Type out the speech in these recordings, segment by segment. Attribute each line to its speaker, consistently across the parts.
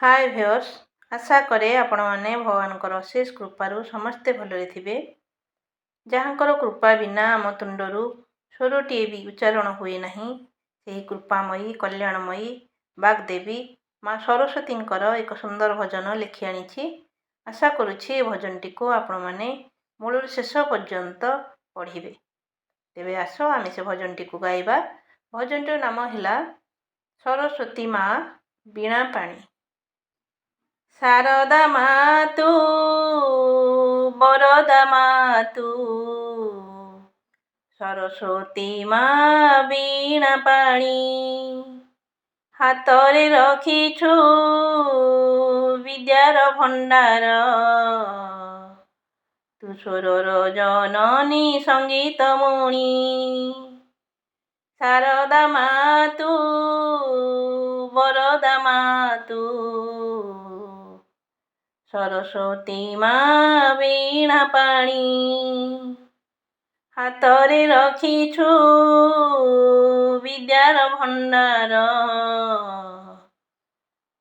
Speaker 1: हाय viewers. आशा करे आपण माने भगवानकर अशेष कृपारू समस्ते भलरे थिबे। जहाँकर कृपा बिना आम तुंडरू स्वरटीए भी उच्चारण हुए नहीं। ସେହି କୃପାମୟୀ କଲ୍ୟାଣମୟୀ ବାଗ୍ଦେବୀ ମା ସରସ୍ୱତୀଙ୍କର ଏକ ସୁନ୍ଦର ଭଜନ ଲେଖି ଆଣିଛି। ଆଶା କରୁଛି ଏ ଭଜନଟିକୁ ଆପଣମାନେ ମୂଳରୁ ଶେଷ ପର୍ଯ୍ୟନ୍ତ ପଢ଼ିବେ। ତେବେ ଆସ ଆମେ ସେ ଭଜନଟିକୁ ଗାଇବା। ଭଜନଟିର ନାମ ହେଲା ସରସ୍ୱତୀ ମା ବୀଣା ପାଣି। शारदा मातु बरदा मातु सरस्वती मा बीणा पाणी हातरे रखिछु विद्यार भंडार तु स्वरर जननी संगीत मणि शारदा मातु बरदा मातु सरस्वती मा बीणा पाणी हातरे रखिछु विद्यार भंडार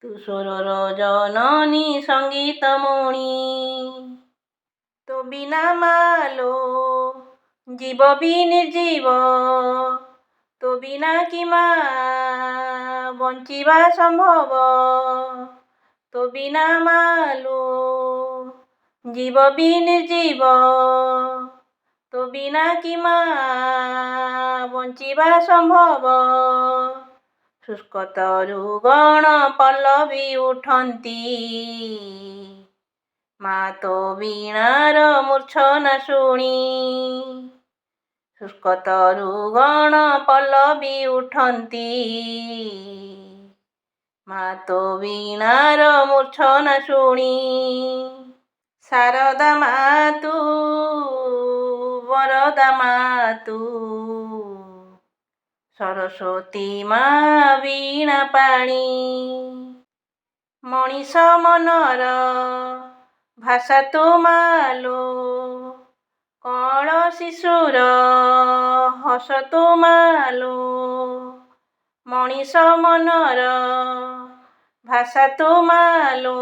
Speaker 1: तु स्वरर जननी संगीत मणि तो बिना मालो जीव भी निर्जीव तो बिना कि मा बंचिबा संभव तो बिना मालो जीव भी निर्जीव तो बिना कि मा बंचिबा संभव शुष्क तरु गण पल्लवी उठंती मा तो बीणार मूर्छना शुणी शुष्क तरु गण पल्लवी उठंती मा तो बीणार मूर्छना शुणी शारदा मातु बरदा मातु सरस्वती मा बीणा पाणी मनीष मनर भाषा तु मालो कण शिशुर हस तु मालो मनीष मनर भाषा तु मालो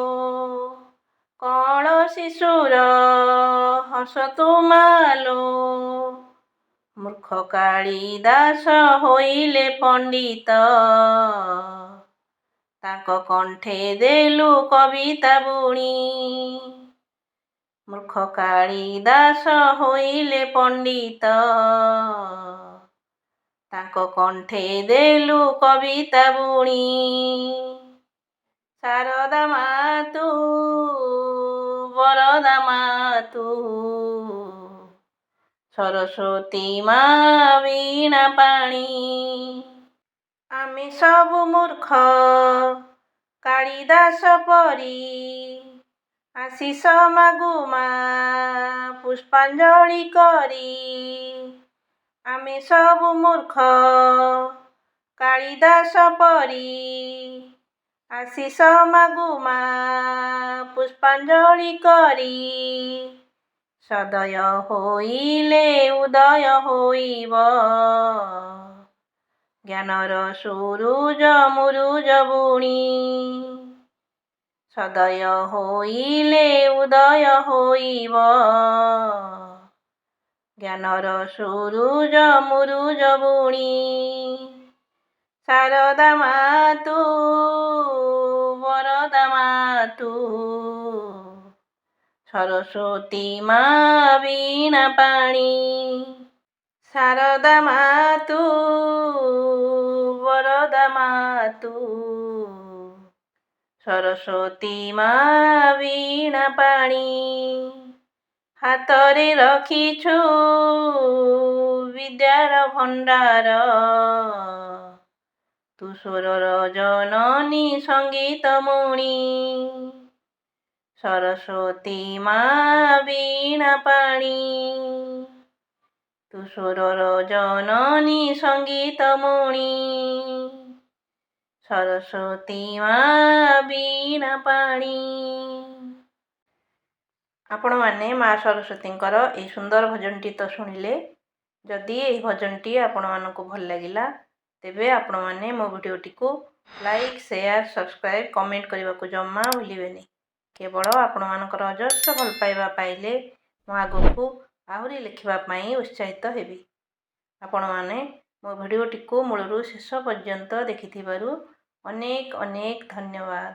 Speaker 1: कण शिशुर हस तु मालो मूर्ख कालिदास होइले पंडित ताको कंठे देलु कविता बुणी मूर्ख कालिदास होइले पंडित ताको कंठे देलु कविता बुणी शारदा मातु बरदा मातु सरस्वती मा बीणा पाणी आमे सबु मूर्ख कालिदास परी आशीष मागु मा पुष्पांजलि करी आमे सबु मूर्ख कालिदास परी आशीष मागु मा पुष्पांजलि करी सदय होइले उदय होइब ज्ञानर सुरुज मुरुज बुणी सदय होइले उदय होइब ज्ञानर सुरुज मुरुज बुणी शारदा मातु बरदा मातु सरस्वती मा बीणा पाणी शारदा मातु बरदा मातु सरस्वती मा बीणा पाणी हातरे रखिछु विद्यार भंडार तु स्वरर जननी संगीत मणि सरस्वती मा बीणा पाणी तु स्वरर जननी संगीत मणि सरस्वती मा बीणा पाणी। आपण माने माँ सरस्वतींकर ए सुंदर भजनटी तो शुणिले। जदि ए भजनटी आपण मानक भल लगिला तेबे आपण माने मो भिडियोटी को ଲାଇକ୍, ସେୟାର, ସବସ୍କ୍ରାଇବ୍, କମେଣ୍ଟ କରିବାକୁ ଜମା ଭୁଲିବେନି। କେବଳ ଆପଣମାନଙ୍କର ଅଜସ୍ର ଭଲ ପାଇବା ପାଇଲେ ମୁଁ ଆଗକୁ ଆହୁରି ଲେଖିବା ପାଇଁ ଉତ୍ସାହିତ ହେବି। ଆପଣମାନେ ମୋ ଭିଡ଼ିଓଟିକୁ ମୂଳରୁ ଶେଷ ପର୍ଯ୍ୟନ୍ତ ଦେଖିଥିବାରୁ ଅନେକ ଅନେକ ଧନ୍ୟବାଦ।